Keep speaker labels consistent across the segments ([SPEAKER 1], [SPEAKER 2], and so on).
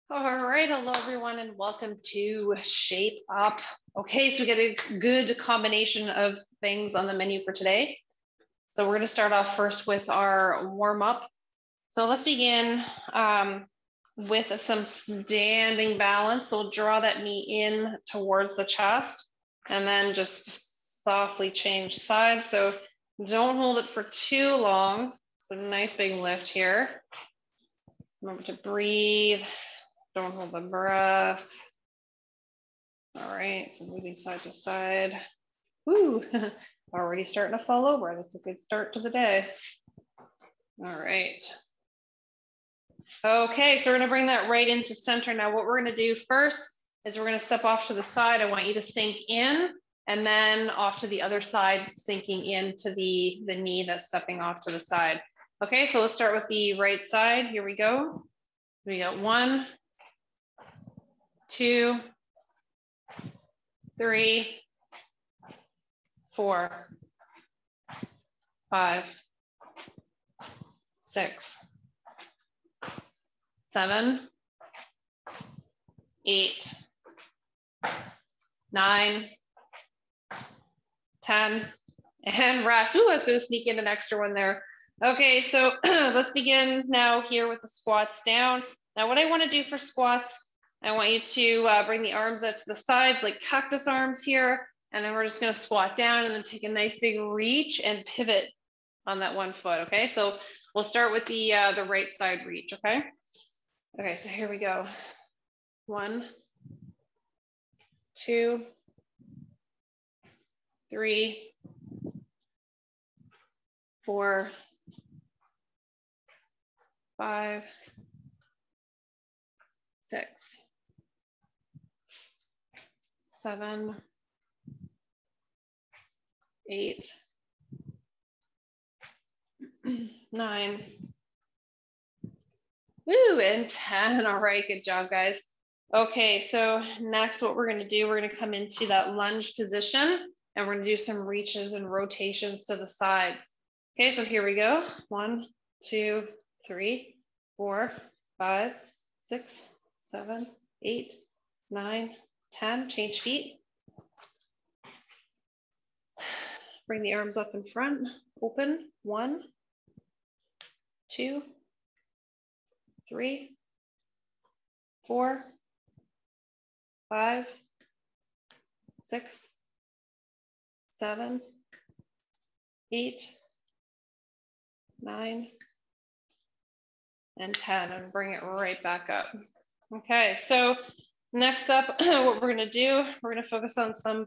[SPEAKER 1] All right, hello everyone and welcome to Shape Up. Okay, so we get a good combination of things on the menu for today. So we're going to start off first with our warm up. So let's begin with some standing balance. So we'll draw that knee in towards the chest and then just softly change sides. So don't hold it for too long. So nice big lift here. Remember to breathe. Don't hold the breath. All right, so moving side to side. Woo, already starting to fall over. That's a good start to the day. All right. Okay, so we're gonna bring that right into center. Now what we're gonna do first is we're gonna step off to the side. I want you to sink in and then off to the other side, sinking into the knee that's stepping off to the side. Okay, so let's start with the right side. Here we go. We got 1, 2, 3, 4, 5, 6, 7, 8, 9, 10, and rest. Ooh, I was going to sneak in an extra one there. Okay, so let's begin now here with the squats down. Now what I want to do for squats, I want you to bring the arms out to the sides like cactus arms here, and then we're just going to squat down and then take a nice big reach and pivot on that one foot. Okay, so we'll start with the right side reach. Okay. Okay, so here we go. 1, 2, 3, 4, 5, 6, 7, 8, 9, woo, and 10. All right, good job, guys. Okay, so next what we're going to do, we're going to come into that lunge position and we're going to do some reaches and rotations to the sides. Okay, so here we go. 1, 2, 3, 4, 5, 6, 7, 8, 9, 10. Change feet. Bring the arms up in front. Open. 1, 2, 3, 4, 5, 6, 7, 8, 9, and 10, and bring it right back up. Okay, so next up, what we're gonna do, we're gonna focus on some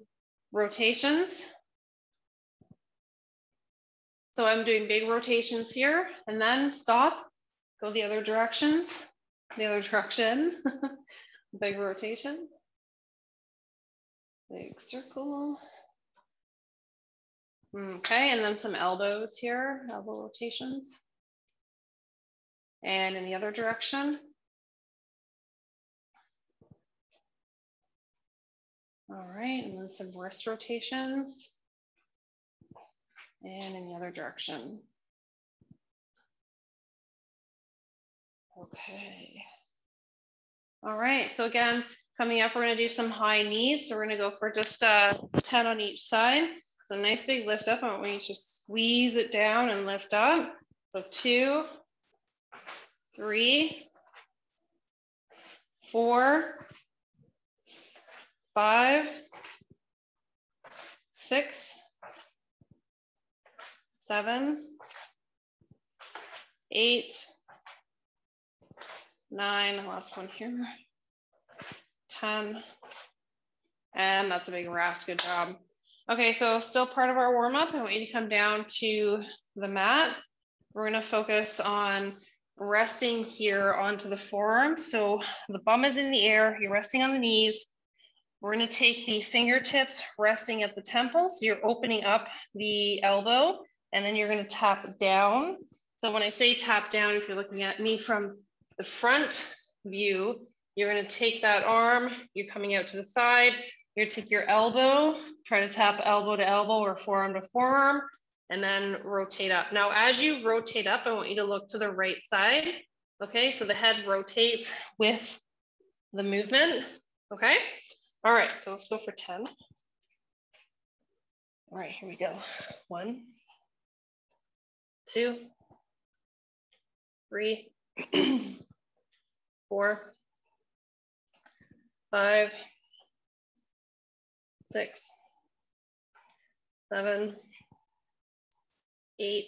[SPEAKER 1] rotations. So I'm doing big rotations here, and then stop, go the other direction, big rotation, big circle. Okay, and then some elbows here, elbow rotations. And in the other direction. All right, and then some wrist rotations. And in the other direction. Okay. All right, so again, coming up, we're gonna do some high knees. So we're gonna go for just 10 on each side. So nice big lift up. I want you to squeeze it down and lift up. So 2, 3, 4, 5, 6, 7, 8, 9, last one here, 10, and that's a big rest. Good job. Okay, so still part of our warm up. I want you to come down to the mat. We're going to focus on resting here onto the forearms. So the bum is in the air, you're resting on the knees. We're going to take the fingertips resting at the temple. So you're opening up the elbow and then you're going to tap down. So when I say tap down, if you're looking at me from the front view, you're going to take that arm, you're coming out to the side, you're going to take your elbow, try to tap elbow to elbow or forearm to forearm, and then rotate up. Now, as you rotate up, I want you to look to the right side. Okay, so the head rotates with the movement, okay? All right, so let's go for 10. All right, here we go. 1, 2, 3, 4, 5, 6, 7, 8,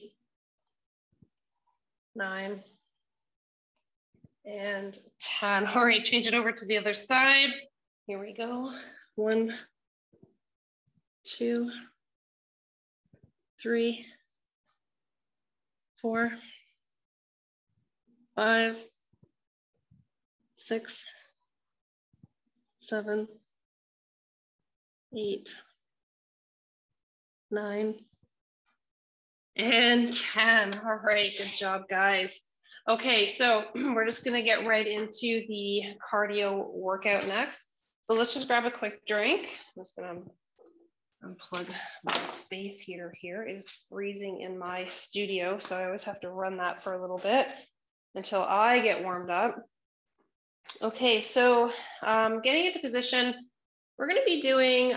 [SPEAKER 1] 9, and 10. All right, change it over to the other side. Here we go. 1, 2, 3, 4, 5, 6, 7, 8, 9, and 10. All right, good job, guys. Okay, so we're just gonna get right into the cardio workout next. So let's just grab a quick drink. I'm just gonna unplug my space heater here. It is freezing in my studio, so I always have to run that for a little bit until I get warmed up. Okay, so getting into position, we're gonna be doing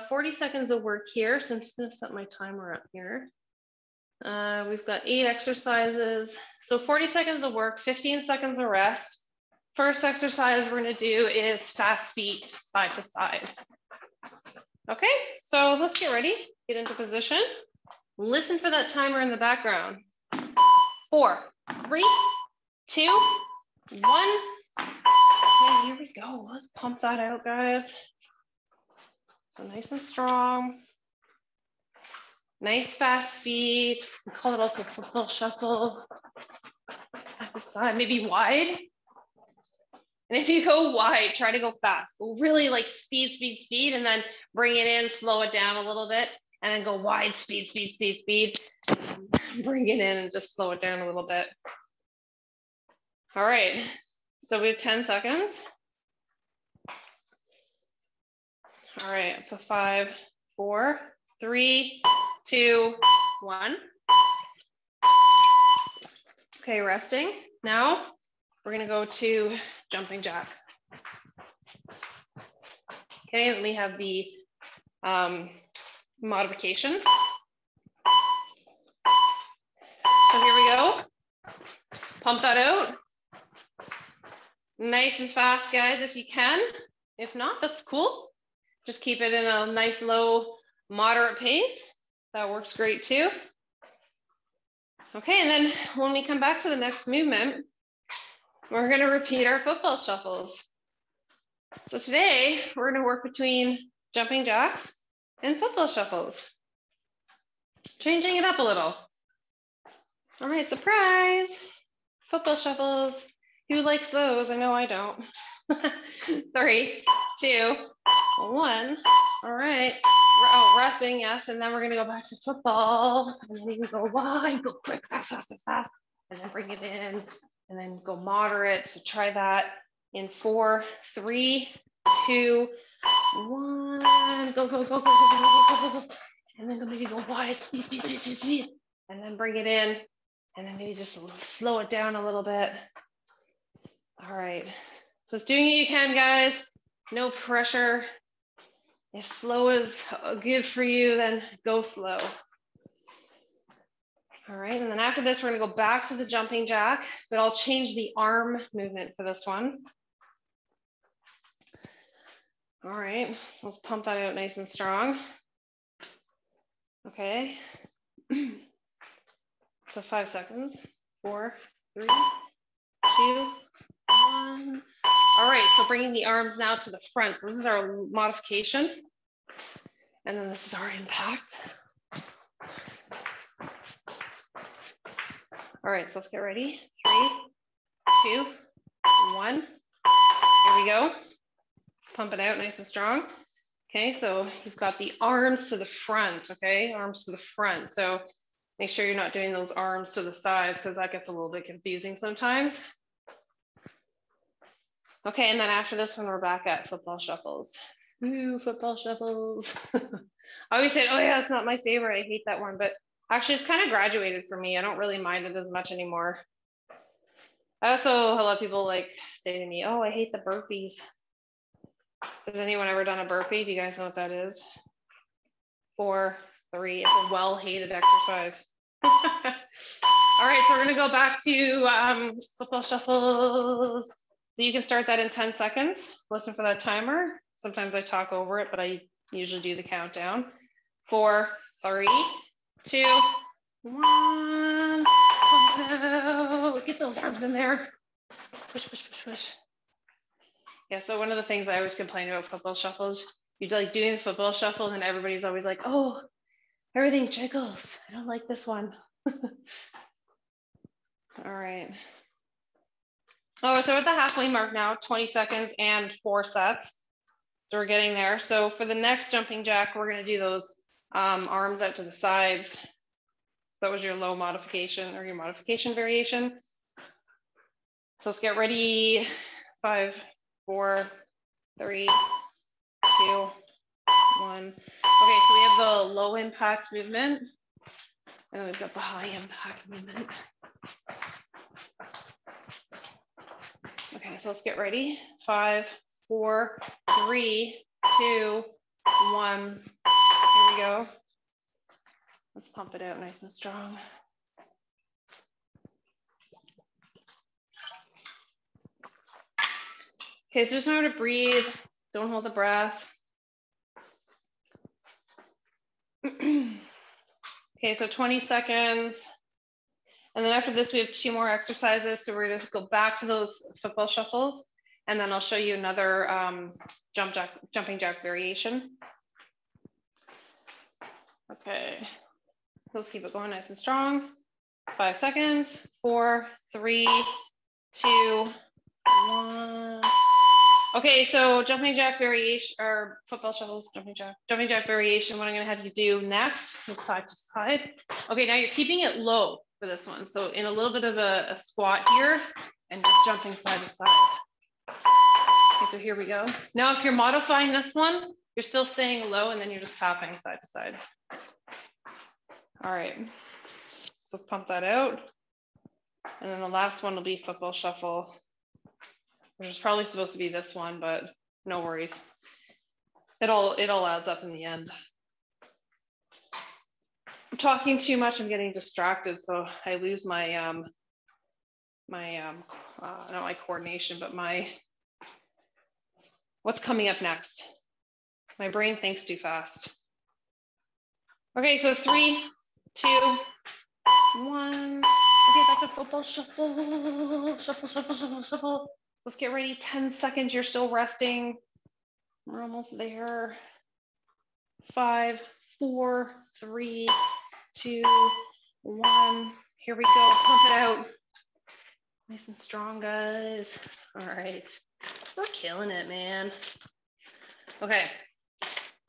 [SPEAKER 1] 40 seconds of work here. So I'm just gonna set my timer up here. We've got 8 exercises. So 40 seconds of work, 15 seconds of rest. First exercise we're gonna do is fast feet side to side. Okay, so let's get ready, get into position. Listen for that timer in the background. 4, 3, 2, 1. Okay, here we go. Let's pump that out, guys. So nice and strong. Nice fast feet. We call it also football shuffle. Side to side, maybe wide. And if you go wide, try to go fast. Really like speed, speed, speed, and then bring it in, slow it down a little bit, and then go wide, speed, speed, speed, speed. Bring it in and just slow it down a little bit. All right, so we have 10 seconds. All right, so 5, 4, 3, 2, 1. Okay, resting. Now we're gonna go to jumping jack. Okay, and we have the modification. So here we go. Pump that out. Nice and fast, guys, if you can. If not, that's cool. Just keep it in a nice, low, moderate pace. That works great too. Okay, and then when we come back to the next movement, we're gonna repeat our football shuffles. So today, we're gonna work between jumping jacks and football shuffles. Changing it up a little. All right, surprise. Football shuffles. Who likes those? I know I don't. 3, 2, 1. All right. Oh, resting, yes. And then we're gonna go back to football. And then we can go wide, go quick, fast, fast, fast, fast. And then bring it in. And then go moderate. So try that in 4, 3, 2, 1. Go, go, go, go, go, go, go, go, go, go. And then maybe go wide, speed, speed, speed, speed, speed. And then bring it in. And then maybe just slow it down a little bit. All right. So it's doing what you can, guys. No pressure. If slow is good for you, then go slow. All right, and then after this, we're gonna go back to the jumping jack, but I'll change the arm movement for this one. All right, so let's pump that out nice and strong. Okay, so 5 seconds, 4, 3, 2, 1. All right, so bringing the arms now to the front. So this is our modification. And then this is our impact. All right, so let's get ready. 3, 2, 1. Here we go. Pump it out nice and strong. Okay, so you've got the arms to the front, okay? Arms to the front. So make sure you're not doing those arms to the sides because that gets a little bit confusing sometimes. Okay, and then after this one, we're back at football shuffles. Ooh, football shuffles. I always say, oh yeah, it's not my favorite. I hate that one, but actually it's kind of graduated for me. I don't really mind it as much anymore. I also, a lot of people like say to me, oh, I hate the burpees. Has anyone ever done a burpee? Do you guys know what that is? 4, 3, it's a well-hated exercise. All right, so we're gonna go back to football shuffles. So you can start that in 10 seconds. Listen for that timer. Sometimes I talk over it, but I usually do the countdown. 4, 3, 2, 1. Oh, get those arms in there. Push, push, push, push. Yeah, so one of the things I always complain about football shuffles, you're like doing the football shuffle and everybody's always like, oh, everything jiggles. I don't like this one. All right. Oh, so we're at the halfway mark now, 20 seconds and 4 sets. So we're getting there. So for the next jumping jack, we're going to do those arms out to the sides. That was your low modification or your modification variation. So let's get ready. 5, 4, 3, 2, 1. Okay, so we have the low impact movement, and then we've got the high impact movement. Okay, so let's get ready. 5, 4, 3, 2, 1. Here we go. Let's pump it out nice and strong. Okay, so just remember to breathe. Don't hold the breath. Okay, so 20 seconds. And then after this, we have 2 more exercises. So we're going to go back to those football shuffles. And then I'll show you another jumping jack variation. Okay, let's keep it going nice and strong. 5 seconds. 4, 3, 2, 1. Okay, so jumping jack variation, or football shuffles, jumping jack variation. What I'm gonna have you do next is side to side. Okay, now you're keeping it low for this one. So in a little bit of a squat here and just jumping side to side. Okay, so here we go. Now, if you're modifying this one, you're still staying low and then you're just tapping side to side. All right, so let's pump that out. And then the last one will be football shuffle, which is probably supposed to be this one, but no worries. It all adds up in the end. I'm talking too much, I'm getting distracted, so I lose my not my coordination, but what's coming up next. My brain thinks too fast. Okay, so 3, 2, 1. Okay, back to football shuffle, shuffle, shuffle, shuffle, shuffle. Let's get ready. 10 seconds. You're still resting. We're almost there. 5, 4, 3, 2, 1. Here we go. Pump it out. Nice and strong, guys. All right. We're killing it, man. Okay.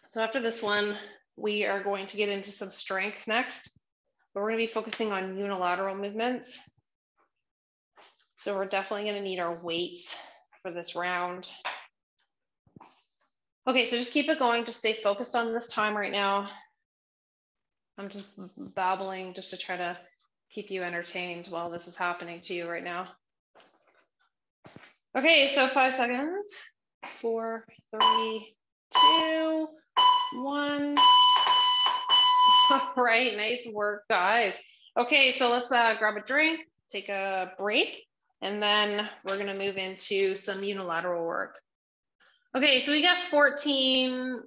[SPEAKER 1] So after this one, we are going to get into some strength next. But we're going to be focusing on unilateral movements. So we're definitely going to need our weights for this round. Okay, so just keep it going. Just stay focused on this time right now. I'm just babbling just to try to keep you entertained while this is happening to you right now. Okay, so 5 seconds. 4, 3, 2, 1. All right, nice work, guys. Okay, so let's grab a drink, take a break, and then we're gonna move into some unilateral work. Okay, so we got 14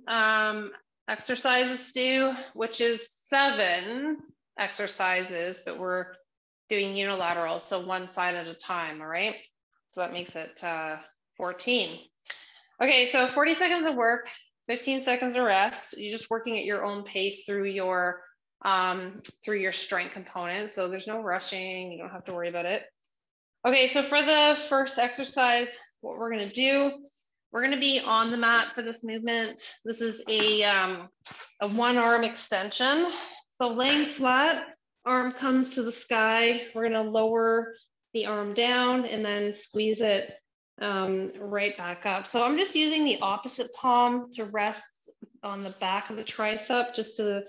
[SPEAKER 1] exercises to do, which is 7 exercises, but we're doing unilateral, so one side at a time, all right? So that makes it 14. Okay, so 40 seconds of work, 15 seconds of rest. You're just working at your own pace through your strength component. So there's no rushing, you don't have to worry about it. Okay, so for the first exercise, what we're gonna do, we're gonna be on the mat for this movement. This is a one arm extension. So laying flat, arm comes to the sky. We're gonna lower the arm down and then squeeze it right back up. So I'm just using the opposite palm to rest on the back of the tricep just to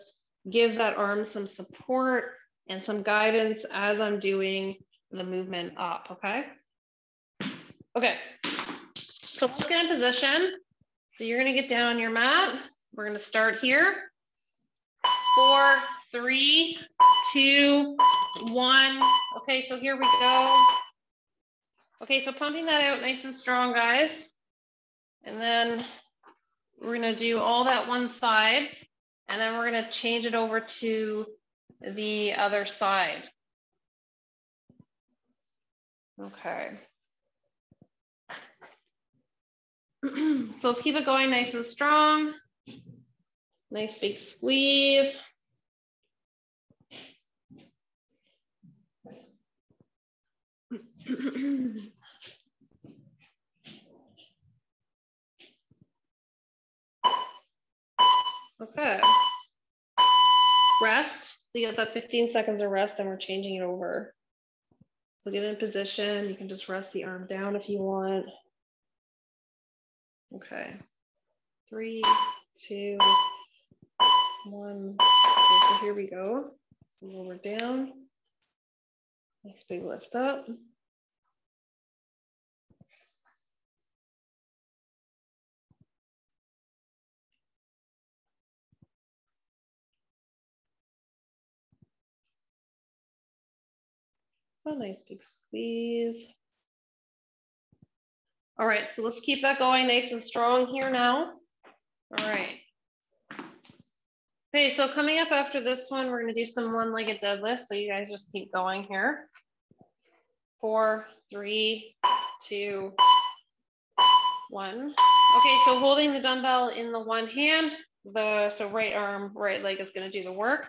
[SPEAKER 1] give that arm some support and some guidance as I'm doing the movement up, okay? Okay, so let's get in position. So you're gonna get down on your mat. We're gonna start here. 4, 3, 2, 1. Okay, so here we go. Okay, so pumping that out nice and strong, guys. And then we're gonna do all that one side, and then we're gonna change it over to the other side. Okay. So let's keep it going nice and strong. Nice big squeeze. Okay. Rest. So you get that 15 seconds of rest, and we're changing it over. So get in position. You can just rest the arm down if you want. Okay. 3, 2, 1. Okay, so here we go. So lower down. Nice big lift up. So nice big squeeze. All right, so let's keep that going nice and strong here now. All right. Okay, so coming up after this one, we're gonna do some one-legged deadlifts. So you guys just keep going here. 4, 3, 2, 1. Okay, so holding the dumbbell in the one hand, so right arm, right leg is gonna do the work.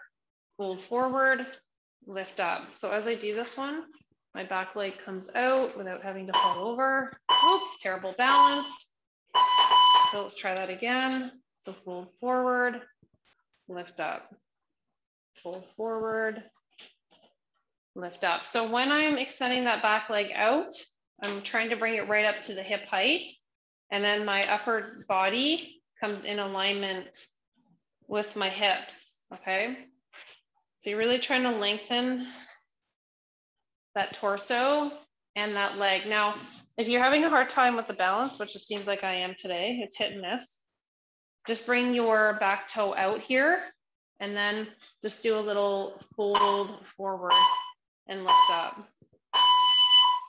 [SPEAKER 1] Hold forward, lift up. So as I do this one, my back leg comes out without having to fall over. Oops, terrible balance. So let's try that again. So fold forward, lift up, fold forward, lift up. So when I'm extending that back leg out, I'm trying to bring it right up to the hip height. And then my upper body comes in alignment with my hips, okay? So you're really trying to lengthen that torso and that leg. Now, if you're having a hard time with the balance, which it seems like I am today, it's hit and miss, just bring your back toe out here and then just do a little fold forward and lift up.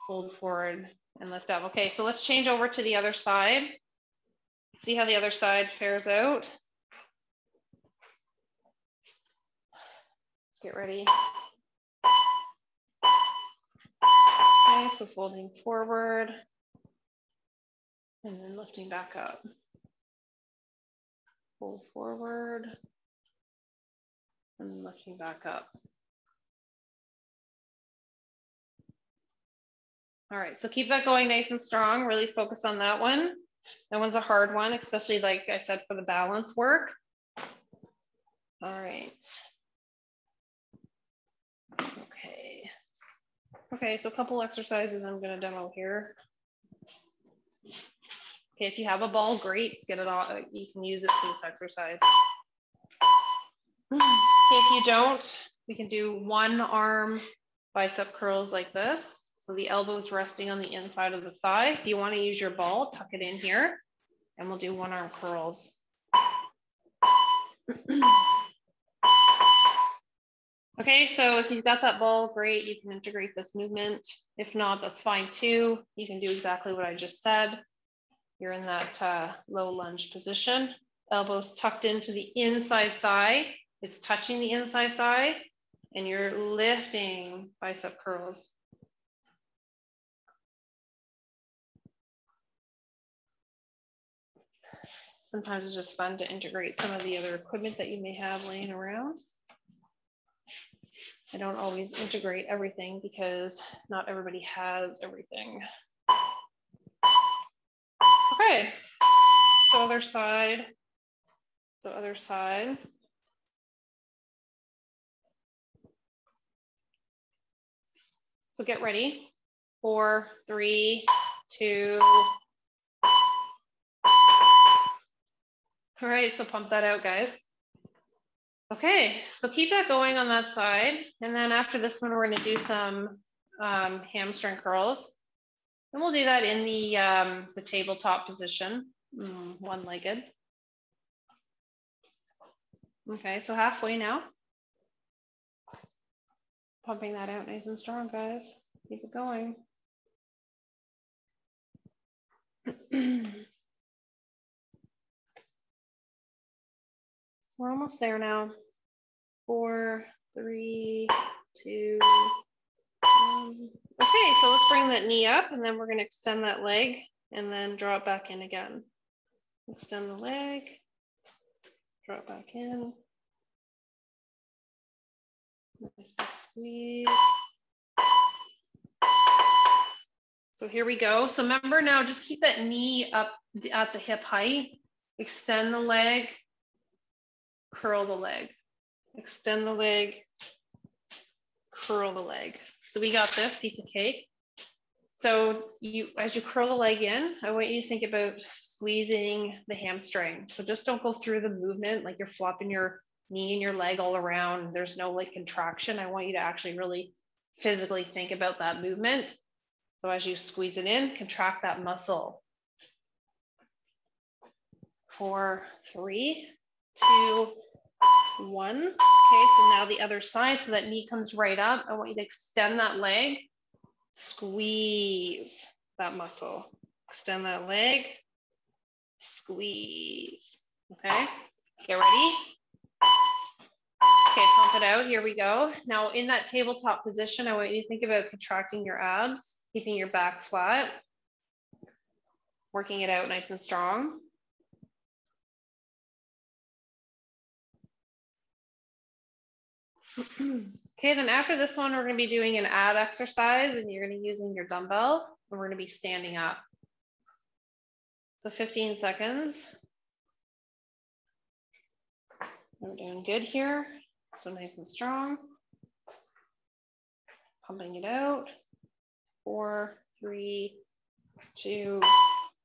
[SPEAKER 1] Fold forward and lift up. Okay, so let's change over to the other side. See how the other side fares out. Let's get ready. Okay, so folding forward and then lifting back up. Fold forward and lifting back up. All right, so keep that going nice and strong. Really focus on that one. That one's a hard one, especially like I said, for the balance work. All right. Okay. Okay, so a couple exercises I'm going to demo here. Okay, if you have a ball, great. Get it all. You can use it for this exercise. Okay, if you don't, we can do one arm bicep curls like this. So the elbow is resting on the inside of the thigh. If you want to use your ball, tuck it in here, and we'll do one arm curls. Okay, so if you've got that ball, great, you can integrate this movement. If not, that's fine too. You can do exactly what I just said. You're in that low lunge position. Elbows tucked into the inside thigh. It's touching the inside thigh, and you're lifting bicep curls. Sometimes it's just fun to integrate some of the other equipment that you may have laying around. I don't always integrate everything because not everybody has everything. Okay, so other side. So other side. So get ready. 4, 3, 2. All right, so pump that out, guys. Okay, so keep that going on that side. And then after this one, we're gonna do some hamstring curls. And we'll do that in the tabletop position, one-legged. Okay, so halfway now. Pumping that out nice and strong, guys. Keep it going. We're almost there now. 4, 3, 2, 1. Okay, so let's bring that knee up, and then we're going to extend that leg and then draw it back in again. Extend the leg, draw it back in. Nice big squeeze. So here we go. So remember now, just keep that knee up at the hip height. Extend the leg, curl the leg. Extend the leg, curl the leg. So we got this piece of cake. So as you curl the leg in, I want you to think about squeezing the hamstring. So just don't go through the movement like you're flopping your knee and your leg all around. There's no like contraction. I want you to actually really physically think about that movement. So as you squeeze it in, contract that muscle. 4, 3, 2, 1. Okay, so now the other side, so that knee comes right up. I want you to extend that leg, squeeze that muscle. Extend that leg, squeeze. Okay, get ready. Okay, pump it out. Here we go. Now in that tabletop position, I want you to think about contracting your abs, keeping your back flat, working it out nice and strong. Okay, then after this one, we're going to be doing an ab exercise, and you're going to be using your dumbbell, and we're going to be standing up. So 15 seconds. We're doing good here. So nice and strong. Pumping it out. 4, 3, 2,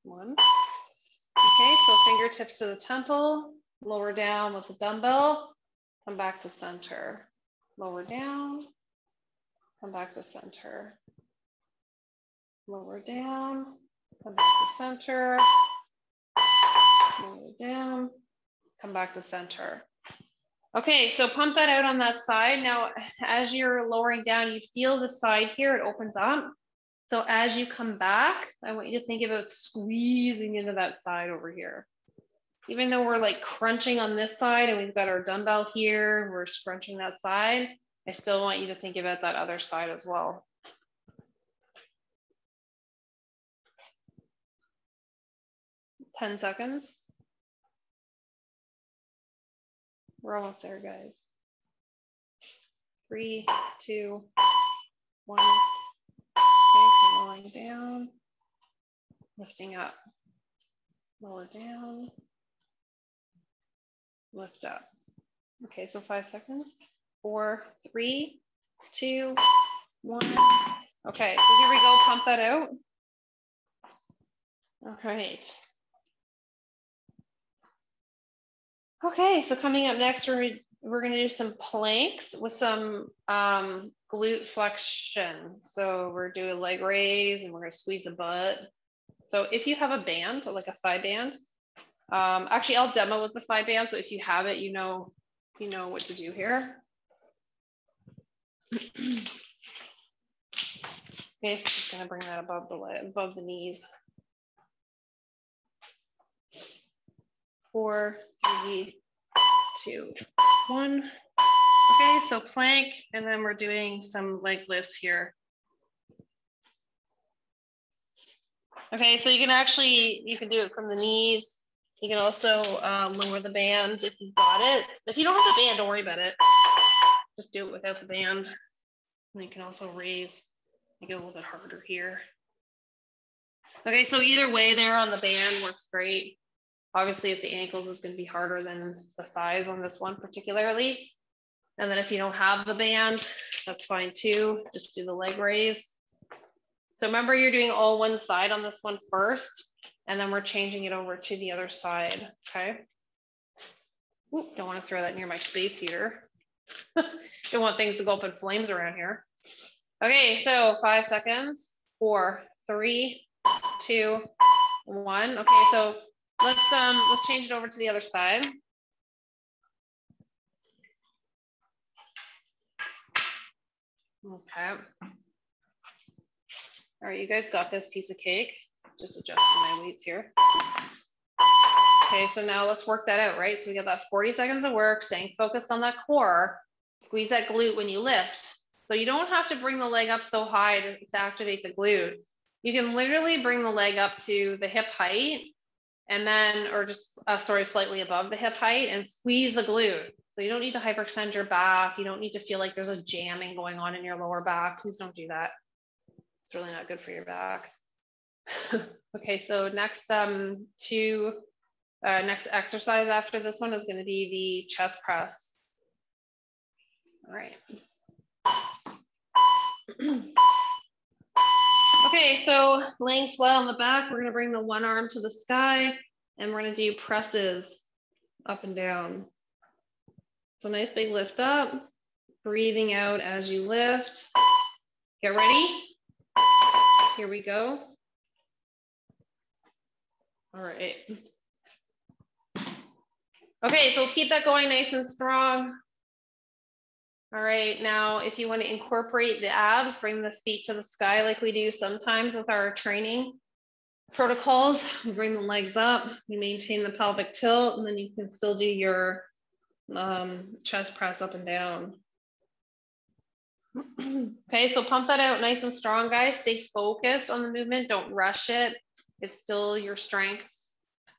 [SPEAKER 1] 1. Okay, so fingertips to the temple, lower down with the dumbbell, come back to center. Lower down, come back to center. Lower down, come back to center. Lower down, come back to center. Okay, so pump that out on that side. Now, as you're lowering down, you feel the side here, it opens up. So as you come back, I want you to think about squeezing into that side over here. Even though we're like crunching on this side and we've got our dumbbell here, we're scrunching that side, I still want you to think about that other side as well. Ten seconds. We're almost there, guys. 3, 2, 1. Okay, so lowering down, lifting up, lower down, lift up. Okay, so 5 seconds. 4, 3, 2, 1. Okay, so here we go. Pump that out. All right. Okay, so coming up next, we're going to do some planks with some glute flexion. So we're doing leg raise and we're going to squeeze the butt. So if you have a band, like a thigh band, actually I'll demo with the thigh band. So if you have it, you know what to do here. Okay, so just going to bring that above the knees. 4, 3, 2, 1. Okay, so plank, and then we're doing some leg lifts here. Okay, so you can do it from the knees. You can also lower the band if you've got it. If you don't have the band, don't worry about it. Just do it without the band. And you can also raise, make it a little bit harder here. Okay, so either way there on the band works great. Obviously, if the ankles is going to be harder than the thighs on this one particularly. And then if you don't have the band, that's fine too. Just do the leg raise. So remember, you're doing all one side on this one first, and then we're changing it over to the other side, okay? Ooh, don't want to throw that near my space heater. Don't want things to go up in flames around here. Okay, so 5 seconds. 4, 3, 2, 1. Okay, so let's change it over to the other side. Okay. All right, you guys got this piece of cake. Just adjusting my weights here. Okay, so now let's work that out, right? So we got that 40 seconds of work, staying focused on that core. Squeeze that glute when you lift. So you don't have to bring the leg up so high to activate the glute. You can literally bring the leg up to the hip height and then, or just, slightly above the hip height and squeeze the glute. So you don't need to hyperextend your back. You don't need to feel like there's a jamming going on in your lower back. Please don't do that. It's really not good for your back. Okay, so next next exercise after this one is going to be the chest press. All right. Okay, so laying flat on the back, we're going to bring the one arm to the sky and we're going to do presses up and down. So nice big lift up, breathing out as you lift. Get ready. Here we go. All right. Okay, so let's keep that going nice and strong. All right, now if you want to incorporate the abs, bring the feet to the sky like we do sometimes with our training protocols. We bring the legs up, you maintain the pelvic tilt, and then you can still do your chest press up and down. Okay, so pump that out nice and strong, guys. Stay focused on the movement, don't rush it. It's still your strength.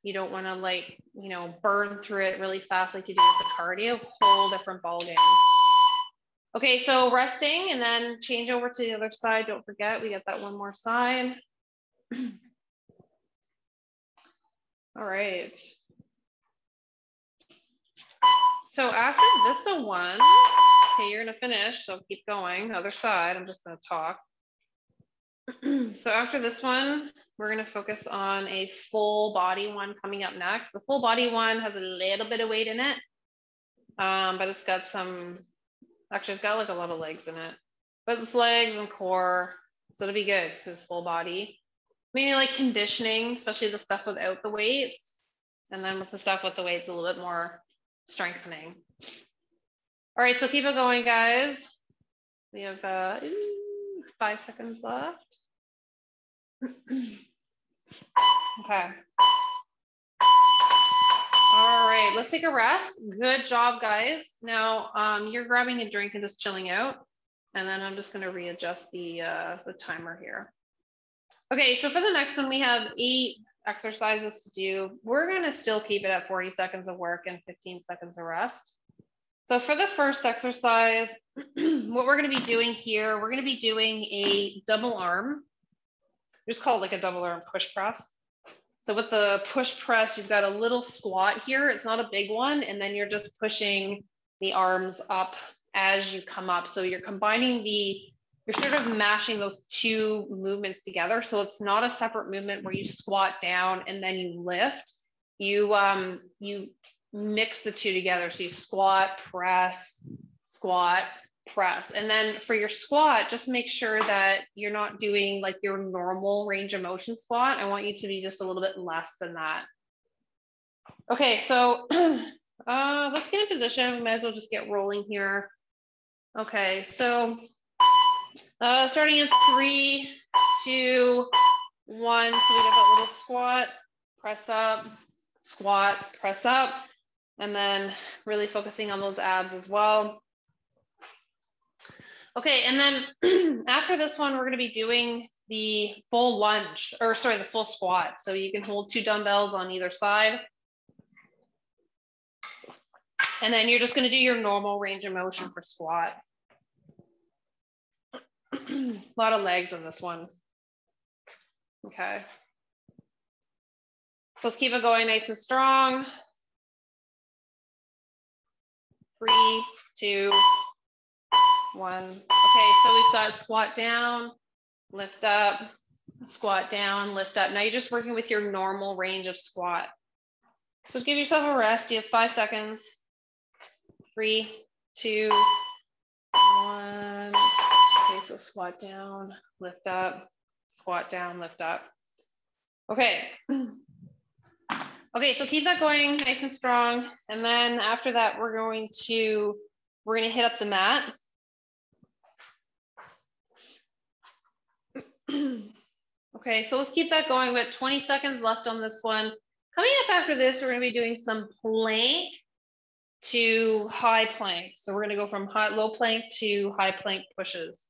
[SPEAKER 1] You don't want to, like, you know, burn through it really fast like you do with the cardio. Whole different ball game. Okay, so resting and then change over to the other side. Don't forget, we got that one more side. All right. So after this one, okay, you're gonna finish, so keep going. Other side, I'm just gonna talk. So after this one, we're gonna focus on a full body one coming up next. The full body one has a little bit of weight in it, but it's got some, actually it's got like a lot of legs in it, but it's legs and core, so it'll be good because full body. Maybe like conditioning, especially the stuff without the weights, and then with the stuff with the weights, a little bit more strengthening. All right, so keep it going, guys. We have 5 seconds left. Okay. All right, let's take a rest. Good job, guys. Now you're grabbing a drink and just chilling out, and then I'm just going to readjust the timer here. Okay, so for the next one, we have 8 exercises to do. We're going to still keep it at 40 seconds of work and 15 seconds of rest. So for the first exercise, what we're going to be doing here, we're going to be doing a double arm. Just call it like a double arm push press. So with the push press, you've got a little squat here. It's not a big one. And then you're just pushing the arms up as you come up. So you're combining you're sort of mashing those two movements together. So it's not a separate movement where you squat down and then you lift. You mix the two together. So you squat, press, and then for your squat, just make sure that you're not doing like your normal range of motion squat. I want you to be just a little bit less than that. Okay, so let's get in position. We might as well just get rolling here. Okay, so starting in 3, 2, 1. So we got that little squat, press up, squat, press up, and then really focusing on those abs as well. Okay, and then after this one, we're going to be doing the full lunge, or sorry, the full squat. So you can hold 2 dumbbells on either side. And then you're just going to do your normal range of motion for squat. A lot of legs in this one. Okay. So let's keep it going nice and strong. 3, 2, 1. Okay, so we've got squat down, lift up, squat down, lift up. Now you're just working with your normal range of squat. So give yourself a rest. You have 5 seconds. 3, 2, 1. Okay, so squat down, lift up, squat down, lift up. Okay. Okay, so keep that going nice and strong. And then after that, we're going to hit up the mat. Okay, so let's keep that going. We got 20 seconds left on this one. Coming up after this, we're going to be doing some plank to high plank. So we're going to go from low plank to high plank pushes.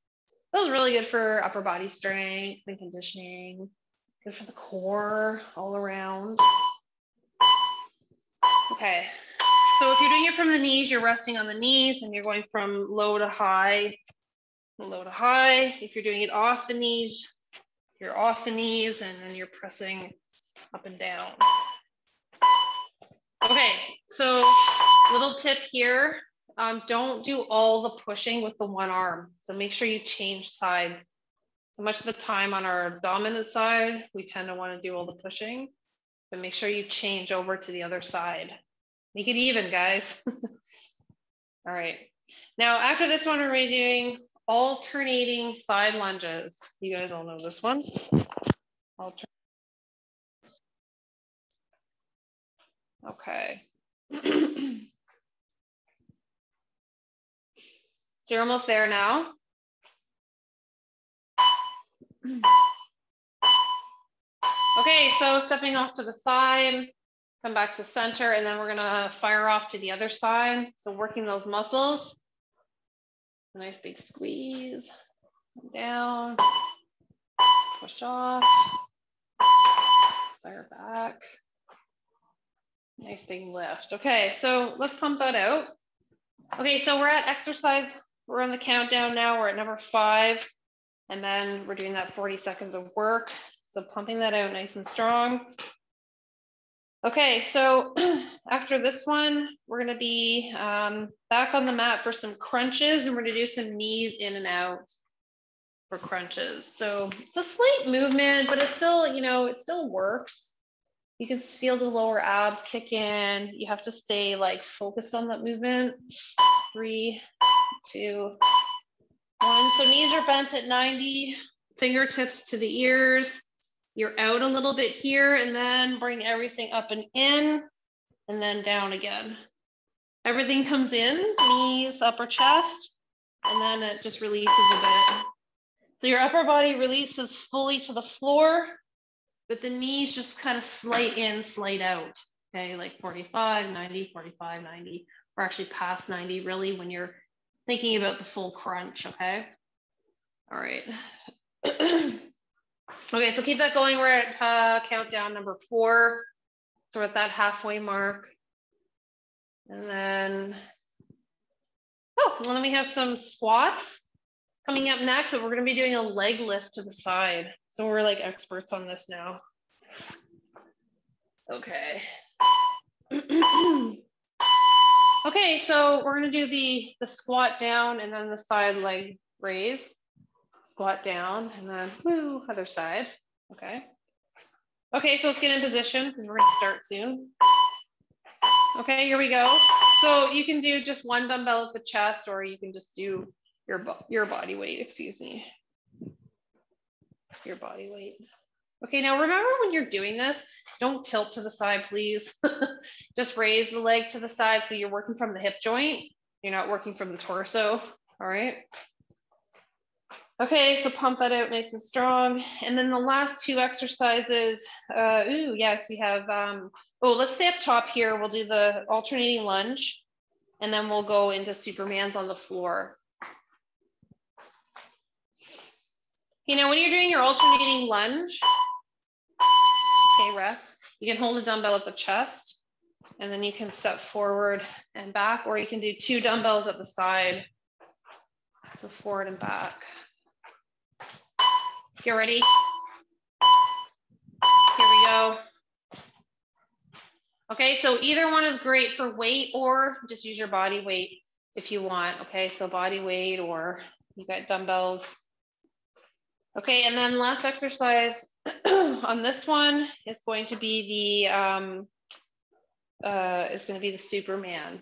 [SPEAKER 1] That was really good for upper body strength and conditioning. Good for the core all around. Okay, so if you're doing it from the knees, you're resting on the knees and you're going from low to high, low to high. If you're doing it off the knees, you're off the knees and then you're pressing up and down. Okay, so little tip here, don't do all the pushing with the one arm. So make sure you change sides. So much of the time on our dominant side, we tend to want to do all the pushing, but make sure you change over to the other side. Make it even, guys. All right. Now, after this one, we're going to be doing alternating side lunges. You guys all know this one. Okay. So you're almost there now. Okay, so stepping off to the side, come back to center, and then we're gonna fire off to the other side. So working those muscles. A nice big squeeze, down, push off, fire back. Nice big lift. Okay, so let's pump that out. Okay, so we're at exercise. We're on the countdown now. We're at number 5. And then we're doing that 40 seconds of work. So pumping that out nice and strong. Okay, so after this one, we're gonna be back on the mat for some crunches, and we're gonna do some knees in and out for crunches. So it's a slight movement, but it's still, you know, it still works. You can feel the lower abs kick in. You have to stay like focused on that movement. 3, 2, 1. So knees are bent at 90, fingertips to the ears. You're out a little bit here, and then bring everything up and in, and then down again. Everything comes in, knees, upper chest, and then it just releases a bit. So your upper body releases fully to the floor, but the knees just kind of slide in, slide out. Okay, like 45, 90, 45, 90. We're actually past 90 really when you're thinking about the full crunch, okay? All right. Okay, so keep that going. We're at countdown number 4. So we're at that halfway mark. And then, then we have some squats coming up next. So we're gonna be doing a leg lift to the side. So we're like experts on this now. Okay. Okay, so we're gonna do the squat down and then the side leg raise. Squat down and then woo, other side. Okay. Okay, so let's get in position because we're gonna start soon. Okay, here we go. So you can do just one dumbbell at the chest, or you can just do your body weight, excuse me. Your body weight. Okay, now remember when you're doing this, don't tilt to the side, please. Just raise the leg to the side so you're working from the hip joint. You're not working from the torso, all right? Okay, so pump that out nice and strong. And then the last 2 exercises, yes, we have, let's stay up top here. We'll do the alternating lunge, and then we'll go into Superman's on the floor. You know, when you're doing your alternating lunge, okay, rest, you can hold a dumbbell at the chest, and then you can step forward and back, or you can do 2 dumbbells at the side. So forward and back. Get ready. Here we go. Okay, so either one is great for weight, or just use your body weight if you want. Okay, so body weight, or you got dumbbells. Okay, and then last exercise on this one is going to be the Superman.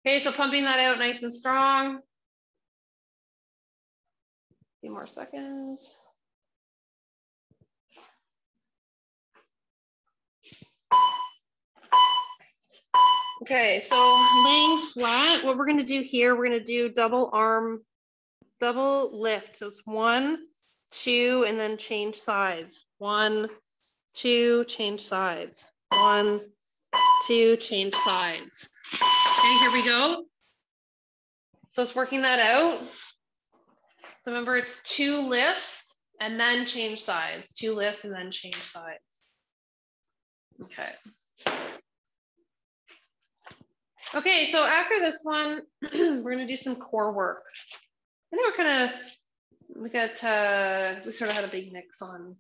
[SPEAKER 1] Okay, so pumping that out nice and strong. few more seconds. Okay, so laying flat, what we're gonna do here, we're gonna do double lift. So it's 1, 2, and then change sides. 1, 2, change sides. 1, 2, change sides. Okay, here we go. So it's working that out. So remember, it's 2 lifts and then change sides. 2 lifts and then change sides. Okay. Okay, so after this one, we're going to do some core work. I know we sort of had a big mix on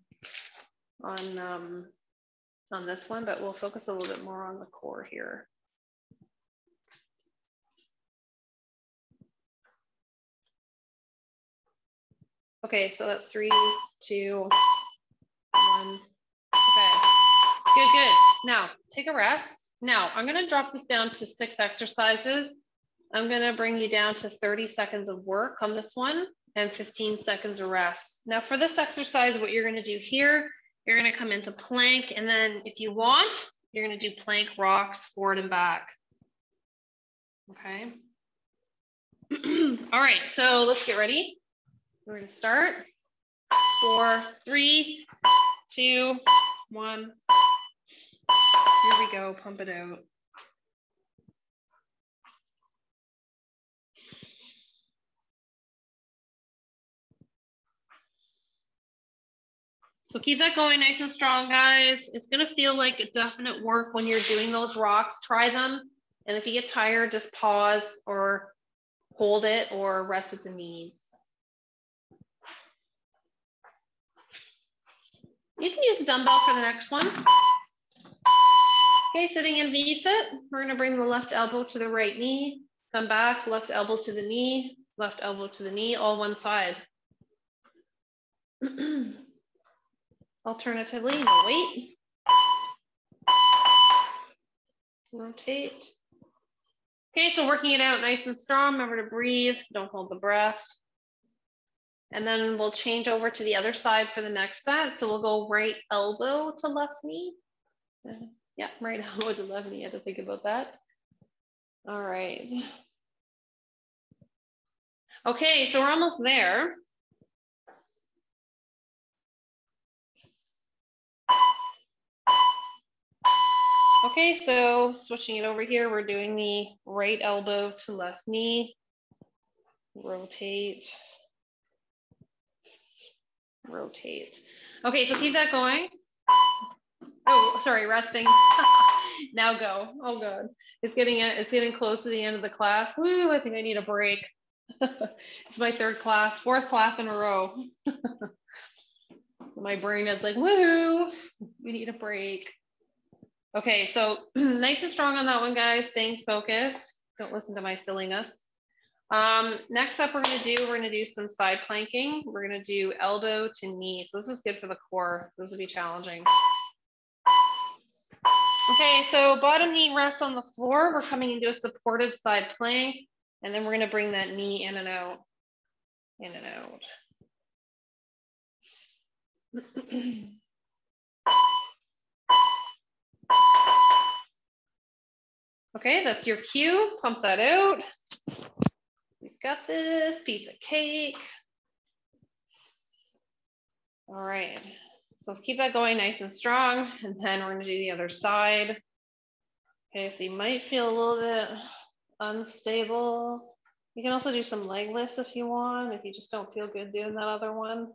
[SPEAKER 1] this one, but we'll focus a little bit more on the core here. Okay, so that's 3, 2, 1. Okay, good. Now take a rest. Now I'm going to drop this down to 6 exercises. I'm going to bring you down to 30 seconds of work on this one and 15 seconds of rest. Now for this exercise, what you're going to do here, you're going to come into plank, and then if you want, you're going to do plank rocks forward and back. Okay. All right, so let's get ready. We're going to start. 4, 3, 2, 1. Here we go. Pump it out. So keep that going nice and strong, guys. It's going to feel like a definite work when you're doing those rocks. Try them. And if you get tired, just pause or hold it or rest at the knees. You can use a dumbbell for the next one. Okay, sitting in V-sit, we're going to bring the left elbow to the right knee, come back, left elbow to the knee, left elbow to the knee, all one side. Alternatively, no weight. Rotate. Okay, so working it out nice and strong. Remember to breathe, don't hold the breath. And then we'll change over to the other side for the next set. So we'll go right elbow to left knee. Yeah, right elbow to left knee. I had to think about that. All right. Okay, so we're almost there. Okay, so switching it over here, we're doing the right elbow to left knee. Rotate. Rotate. Okay, so keep that going. Oh, sorry, resting. Now go. Oh God, it's getting close to the end of the class. Woo! I think I need a break. It's my 3rd class, 4th class in a row. My brain is like, woo! We need a break. Okay, so nice and strong on that one, guys. Staying focused. Don't listen to my silliness. Next up, we're going to do some side planking. We're going to do elbow to knee. So this is good for the core. This will be challenging. Okay, so bottom knee rests on the floor. We're coming into a supported side plank, and then we're going to bring that knee in and out. In and out. Okay, that's your cue. Pump that out. We've got this piece of cake. All right, so let's keep that going nice and strong, and then we're going to do the other side. Okay, so you might feel a little bit unstable. You can also do some leg lifts if you want, if you just don't feel good doing that other one.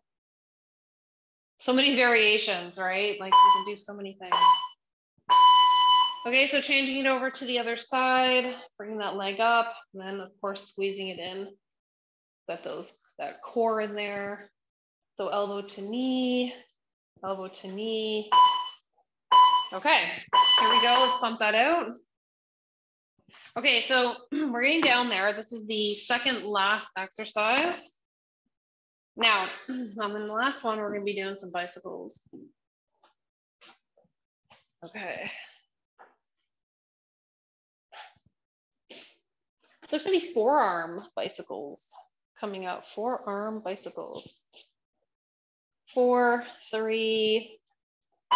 [SPEAKER 1] So many variations, right? Like you can do so many things. Okay, so changing it over to the other side, bringing that leg up, and then of course squeezing it in. Got that core in there. So elbow to knee, elbow to knee. Okay, here we go. Let's pump that out. Okay, so we're getting down there. This is the second last exercise. Now, in the last one, we're going to be doing some bicycles. Okay. So it's going to be forearm bicycles. coming up. 4 arm bicycles. 4, 3,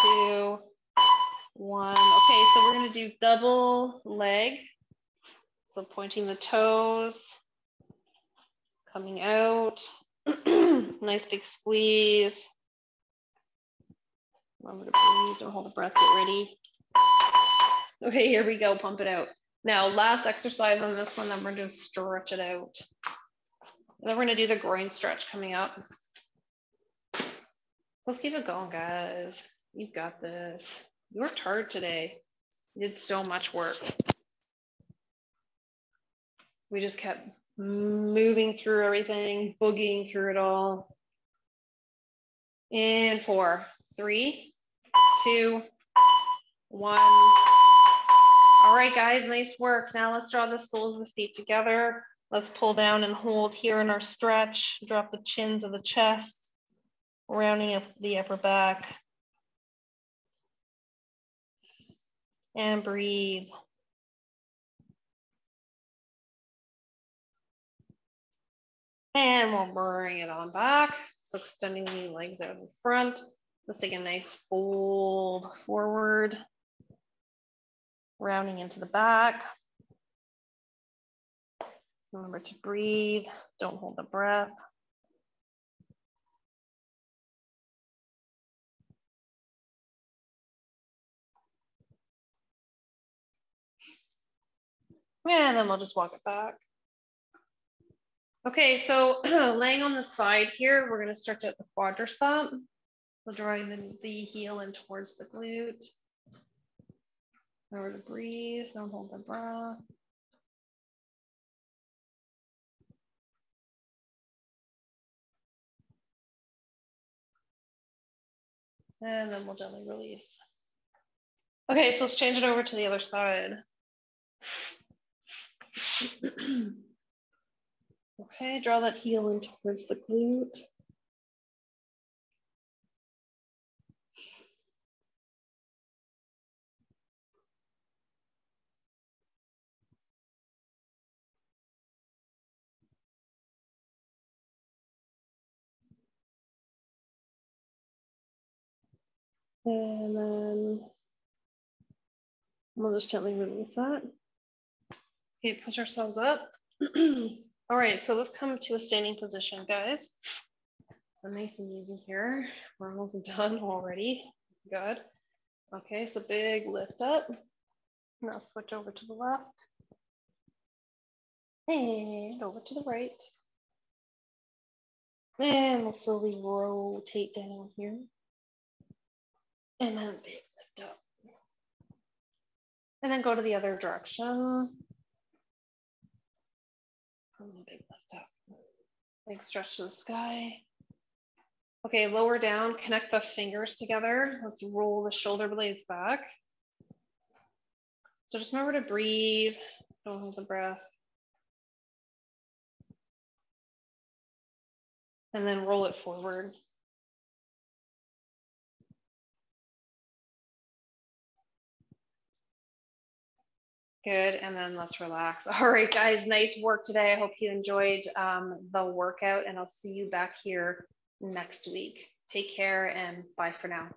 [SPEAKER 1] 2, 1. Okay, so we're going to do double leg. So pointing the toes, coming out. Nice big squeeze. Remember to breathe, don't hold the breath, get ready. Okay, here we go, pump it out. Now, last exercise on this one, then we're going to stretch it out. And then we're going to do the groin stretch coming up. Let's keep it going, guys. You've got this. You worked hard today. You did so much work. We just kept moving through everything, boogieing through it all. And 4, 3, 2, 1. All right, guys, nice work. Now let's draw the soles of the feet together. Let's pull down and hold here in our stretch. Drop the chin to the chest, rounding up the upper back. And breathe. And we'll bring it on back. So extending the legs out in front. Let's take a nice fold forward. Rounding into the back. Remember to breathe. Don't hold the breath. And then we'll just walk it back. Okay, so laying on the side here, we're going to stretch out the quadricep. So drawing the heel in towards the glute. Remember to breathe, don't hold the breath. And then we'll gently release. Okay, so let's change it over to the other side. Okay, draw that heel in towards the glute. And then we'll just gently release that. Okay, push ourselves up. All right, so let's come to a standing position, guys. So nice and easy here. We're almost done already. Good. Okay, so big lift up. Now switch over to the left. And over to the right. And we'll slowly rotate down here. And then big lift up. And then go to the other direction. And big lift up. Big stretch to the sky. Okay, lower down, connect the fingers together. Let's roll the shoulder blades back. So just remember to breathe. Don't hold the breath. And then roll it forward. Good, and then let's relax. All right, guys, nice work today. I hope you enjoyed the workout, and I'll see you back here next week. Take care and bye for now.